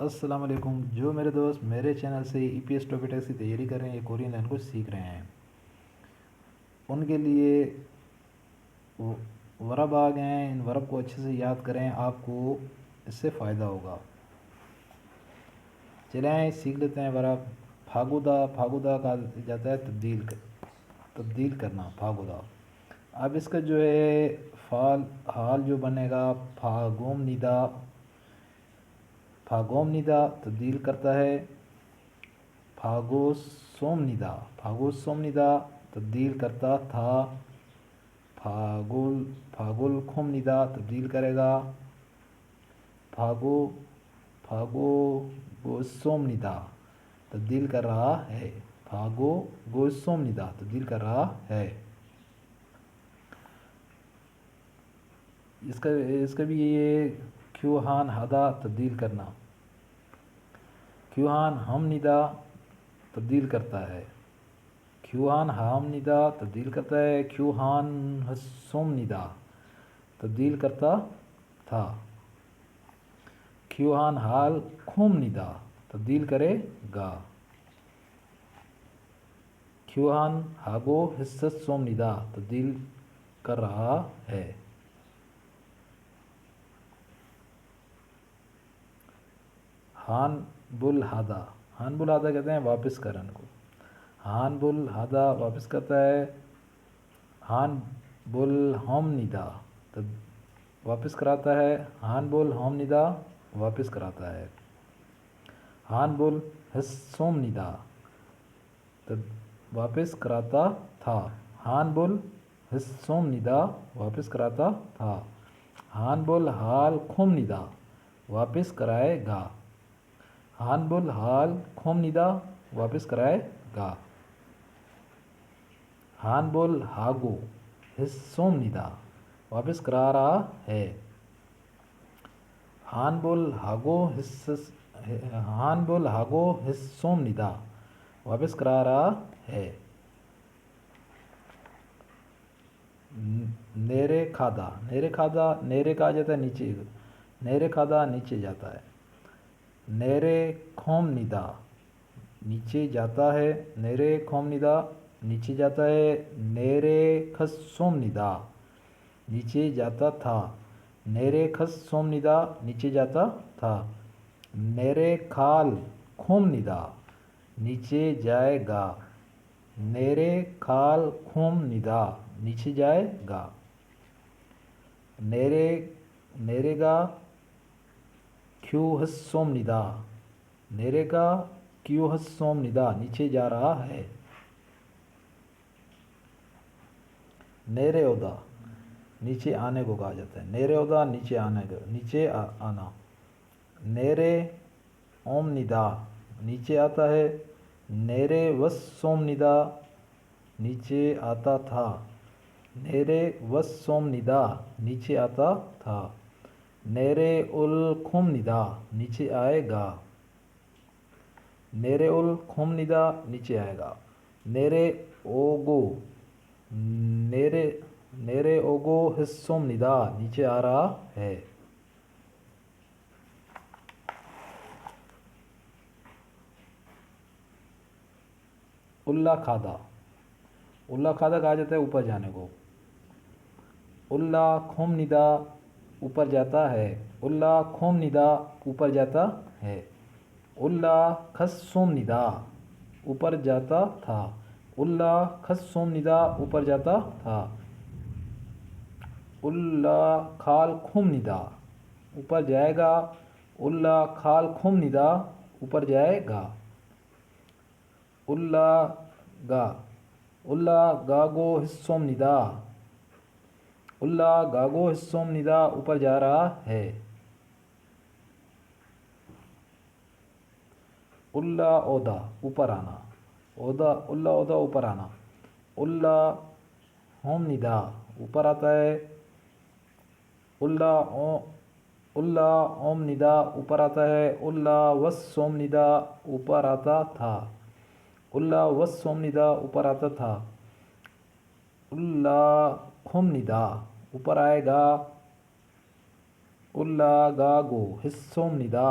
السلام علیکم. جو میرے دوست میرے چینل سے ای پی ایس ٹوپیٹیکس کی تیاری کر رہے ہیں یا کورین لینگویج سیکھ رہے ہیں ان کے لیے ورب آ گئے ہیں. ان ورب کو اچھے سے یاد کریں, آپ کو اس سے فائدہ ہوگا. چلیں سیکھ لیتے ہیں ورب. پھاگودا کہا جاتا ہے تبدیل کرنا, پھاگودا. اب اس کا جو ہے حال جو بنے گا پھاگوم نیدا تبدیل کرتا ہے پھاگوسوم نیدا تبدیل کرتا تھا پھاگل کھوم نیدا تبدیل کرے گا پھاگوسوم نیدا تبدیل کر رہا ہے پھاگوسوم نیدا تبدیل کر رہا ہے. اس کا بھی یہ کیوہان ہدا تبدیل کرنا. کیوہان ہم ندا تبدیل کرتا ہے کیوہان ہسوم ندا تبدیل کرتا تھا. کیوہان حال کھوم ندا تبدیل کرے گا. کیوہان ہاگو حصت سوم ندا تبدیل کر رہا ہے. ہان بل ہادا کہتے ہیں واپس کرن کو. ہان بل ہادا واپس کرتا ہے. ہان بل ہوم ندا واپس کراتا ہے. ہان بل ہوم ندا واپس کراتا ہے. ہان بل ہسوم ندا واپس کراتا تھا. ہان بل ہسوم ندا واپس کراتا تھا. ہان بل حال کھوم ندا واپس کرائے گا. ہان بل حال کھوم ندا واپس کرائے گا. ہان بل ہاگو ہسوم ندا واپس کرا رہا ہے. ہان بل ہاگو ہسوم ندا واپس کرا رہا ہے. نیرے کھادا نیرے کہا جاتا ہے نیچے. نیرے کھادا نیچے جاتا ہے. نیرے کھوم ندا نیچے جاتا ہے. نیرے کھوم ندا نیچے جاتا ہے. نیرے کھس سوم ندا نیچے جاتا تھا. نیرے کھس سوم ندا نیچے جاتا تھا. نیرے کھال کھوم ندا نیچے جائے گا. نیرے کھال کھوم ندا نیچے جائے گا. نیرے گا کیو ہس سوم ندا نیرے گا کیو ہس سوم ندا نیچے جا رہا ہے. نیرے اودا نیچے آنے کو کہا جاتا ہے. نیرے اودا نیچے آنا. نیرے اوم ندا نیچے آتا ہے. نیرے وس سوم ندا نیچے آتا تھا. نیرے وس سوم ندا نیچے آتا تھا. نیرے ال کھوم ندا نیچے آئے گا. نیرے ال کھوم ندا نیچے آئے گا. نیرے اوگو ہسوم ندا نیچے آ رہا ہے. اللہ کھادا کہا جاتا ہے اوپر جانے کو. اللہ کھوم ندا اوپر جاتا ہے. اللہ کھوم ندا اوپر جاتا ہے. اللہ کھس سوم ندا اوپر جاتا تھا. اللہ کھس سوم ندا اوپر جاتا تھا. اللہ کھال کھوم ندا اوپر جائے گا. اللہ کھال کھوم ندا اوپر جائے گا. اللہ گاگو ہسوم ندا اللہ گاگو ہسوم ندا اوپر جا رہا ہے. اللہ اودا اوپر آنا. اللہ اودا اوپر آنا. اللہ ہوم ندا اوپر آتا ہے. اللہ اوم ندا اوپر آتا ہے. اللہ وس سوم ندا اوپر آتا تھا. اللہ وس سوم ندا اوپر آتا تھا. اللہ کھوم ندا اوپر آئے گا. اللہ گاگو ہسوم ندا